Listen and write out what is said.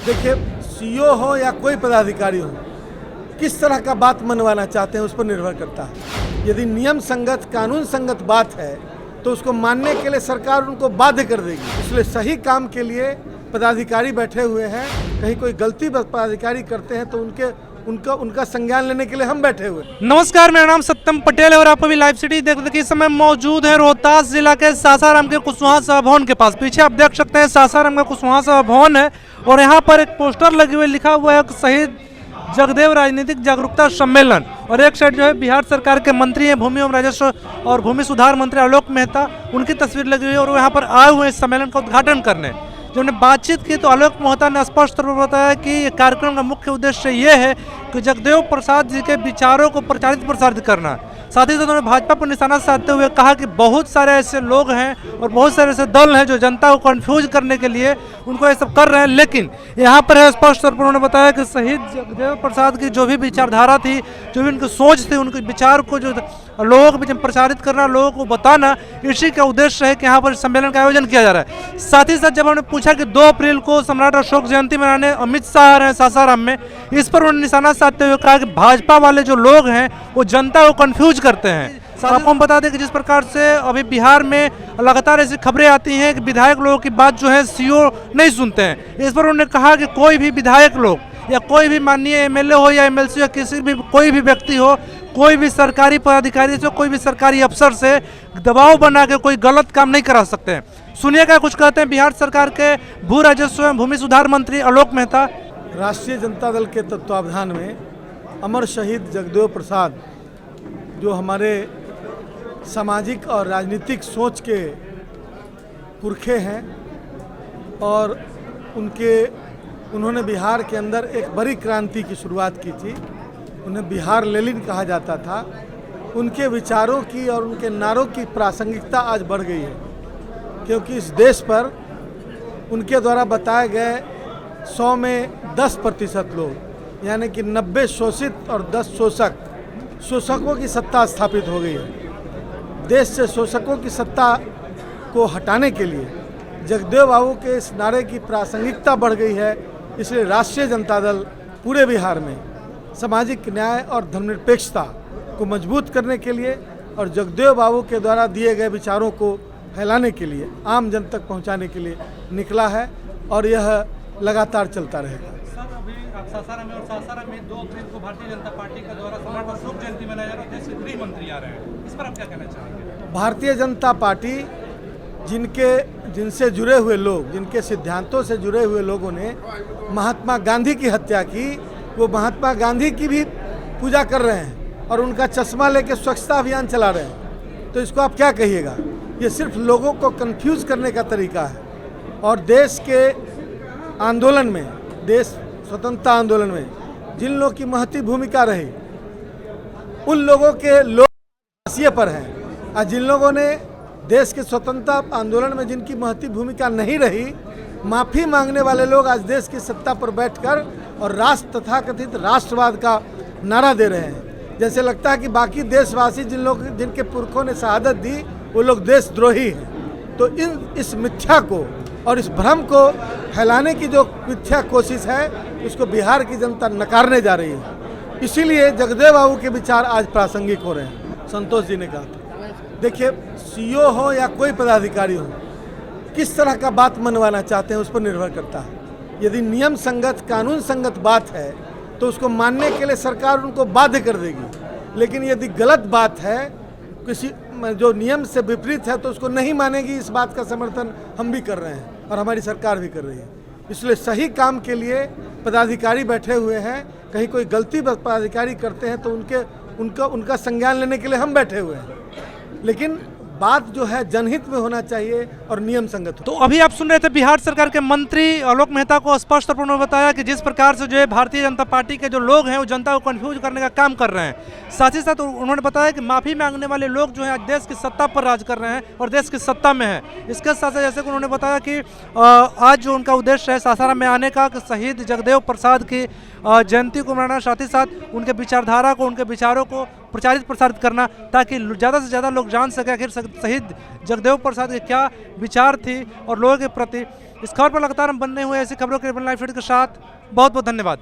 देखिए, सीईओ हो या कोई पदाधिकारी हो, किस तरह का बात मनवाना चाहते हैं उस पर निर्भर करता है। यदि नियम संगत, कानून संगत बात है तो उसको मानने के लिए सरकार उनको बाध्य कर देगी। इसलिए सही काम के लिए पदाधिकारी बैठे हुए हैं। कहीं कोई गलती पदाधिकारी करते हैं तो उनका संज्ञान लेने के लिए हम बैठे हुए। नमस्कार, मेरा नाम सत्यम पटेल है और आप अभी लाइव सिटी देखते कि इस समय मौजूद है रोहतास जिला के सासाराम के कुशवाहा सभा भवन के पास। पीछे आप देख सकते हैं सासाराम का कुशवाहा सभा भवन है और यहाँ पर एक पोस्टर लगे हुए, लिखा हुआ है शहीद जगदेव राजनीतिक जागरूकता सम्मेलन। और एक साइड जो है बिहार सरकार के मंत्री हैं, भूमि एवं राजस्व और भूमि सुधार मंत्री आलोक मेहता, उनकी तस्वीर लगी हुई है और वो यहाँ पर आए हुए इस सम्मेलन का उद्घाटन करने। जब हमने बातचीत की तो आलोक मेहता ने स्पष्ट तौर पर बताया कि कार्यक्रम का मुख्य उद्देश्य ये है कि जगदेव प्रसाद जी के विचारों को प्रचारित प्रसारित करना। साथ ही साथ उन्होंने भाजपा पर निशाना साधते हुए कहा कि बहुत सारे ऐसे लोग हैं और बहुत सारे ऐसे दल हैं जो जनता को कंफ्यूज करने के लिए उनको ये सब कर रहे हैं। लेकिन यहाँ पर है स्पष्ट तौर पर उन्होंने बताया कि शहीद जगदेव प्रसाद की जो भी विचारधारा थी, जो भी उनकी सोच थी, उनके विचार को जो लोगों के बीच में प्रचारित करना, लोगों को बताना, इसी का उद्देश्य है कि यहाँ पर सम्मेलन का आयोजन किया जा रहा है। साथ ही साथ जब हमने पूछा कि 2 अप्रैल को सम्राट अशोक जयंती मनाने अमित शाह आ रहे हैं सासाराम में, इस पर उन्होंने निशाना साधते हुए कहा कि भाजपा वाले जो लोग हैं वो जनता को कंफ्यूज करते हैं। आपको हम बता दें कि जिस प्रकार से अभी बिहार में लगातार ऐसी खबरें आती हैं कि विधायक लोगों की बात जो है सीईओ नहीं सुनते हैं, इस पर उन्होंने कहा कि कोई भी विधायक लोग या कोई भी माननीय एमएलए हो या एमएलसी या किसी भी कोई भी व्यक्ति हो, कोई भी सरकारी पदाधिकारी से, कोई भी सरकारी अफसर से दबाव बना के कोई गलत काम नहीं करा सकते हैं। सुनिएगा कुछ कहते हैं बिहार सरकार के भू राजस्व एवं भूमि सुधार मंत्री आलोक मेहता। राष्ट्रीय जनता दल के तत्वावधान में अमर शहीद जगदेव प्रसाद, जो हमारे सामाजिक और राजनीतिक सोच के पुरखे हैं और उन्होंने बिहार के अंदर एक बड़ी क्रांति की शुरुआत की थी। उन्हें बिहार लेनिन कहा जाता था। उनके विचारों की और उनके नारों की प्रासंगिकता आज बढ़ गई है, क्योंकि इस देश पर उनके द्वारा बताए गए 100 में 10% लोग, यानी कि 90 शोषित और 10 शोषकों की सत्ता स्थापित हो गई है। देश से शोषकों की सत्ता को हटाने के लिए जगदेव बाबू के इस नारे की प्रासंगिकता बढ़ गई है। इसलिए राष्ट्रीय जनता दल पूरे बिहार में सामाजिक न्याय और धर्मनिरपेक्षता को मजबूत करने के लिए और जगदेव बाबू के द्वारा दिए गए विचारों को फैलाने के लिए, आम जन तक पहुंचाने के लिए निकला है और यह लगातार चलता रहेगा। सर, अभी आप सासाराम में 2 अप्रैल को भारतीय जनता पार्टी के द्वारा सम्राट अशोक जयंती मनाया जा रहा है, देश के गृह मंत्री आ रहे हैं, इस पर आप क्या कहना चाहेंगे? भारतीय जनता पार्टी जिनसे जुड़े हुए लोग, जिनके सिद्धांतों से जुड़े हुए लोगों ने महात्मा गांधी की हत्या की, वो महात्मा गांधी की भी पूजा कर रहे हैं और उनका चश्मा लेके स्वच्छता अभियान चला रहे हैं। तो इसको आप क्या कहिएगा? ये सिर्फ लोगों को कंफ्यूज करने का तरीका है। और देश के आंदोलन में, देश स्वतंत्रता आंदोलन में जिन लोगों की महती भूमिका रही, उन लोगों के लोग हाशिए पर हैं। और जिन लोगों ने देश के स्वतंत्रता आंदोलन में जिनकी महती भूमिका नहीं रही, माफ़ी मांगने वाले लोग आज देश की सत्ता पर बैठकर और तथाकथित राष्ट्रवाद का नारा दे रहे हैं। जैसे लगता है कि बाकी देशवासी जिनके पुरखों ने शहादत दी वो लोग देशद्रोही हैं। तो इस मिथ्या को और इस भ्रम को फैलाने की जो मिथ्या कोशिश है, उसको बिहार की जनता नकारने जा रही है। इसीलिए जगदेव बाबू के विचार आज प्रासंगिक हो रहे हैं। संतोष जी ने कहा था, देखिए, सीईओ हो या कोई पदाधिकारी हो, किस तरह का बात मनवाना चाहते हैं उस पर निर्भर करता है। यदि नियम संगत, कानून संगत बात है तो उसको मानने के लिए सरकार उनको बाध्य कर देगी। लेकिन यदि गलत बात है, किसी जो नियम से विपरीत है, तो उसको नहीं मानेगी। इस बात का समर्थन हम भी कर रहे हैं और हमारी सरकार भी कर रही है। इसलिए सही काम के लिए पदाधिकारी बैठे हुए हैं। कहीं कोई गलती पदाधिकारी करते हैं तो उनका संज्ञान लेने के लिए हम बैठे हुए हैं। लेकिन बात जो है जनहित में होना चाहिए और नियम संगत। तो अभी आप सुन रहे थे बिहार सरकार के मंत्री आलोक मेहता को स्पष्ट तौर पर उन्होंने बताया कि जिस प्रकार से जो है भारतीय जनता पार्टी के जो लोग हैं वो जनता को कंफ्यूज करने का काम कर रहे हैं। साथ ही साथ उन्होंने बताया कि माफ़ी मांगने वाले लोग जो है आज देश की सत्ता पर राज कर रहे हैं और देश की सत्ता में है। इसके साथ साथ जैसे कि उन्होंने बताया कि आज जो उनका उद्देश्य है सासाराम में आने का, कि शहीद जगदेव प्रसाद की जयंती को मनाना, साथ ही साथ उनके विचारधारा को, उनके विचारों को प्रचारित प्रसारित करना, ताकि ज़्यादा से ज़्यादा लोग जान सकें आखिर शहीद जगदेव प्रसाद के क्या विचार थी और लोगों के प्रति। इस खबर पर लगातार हम बने हुए ऐसी खबरों के लाइव फीड के साथ। बहुत बहुत धन्यवाद।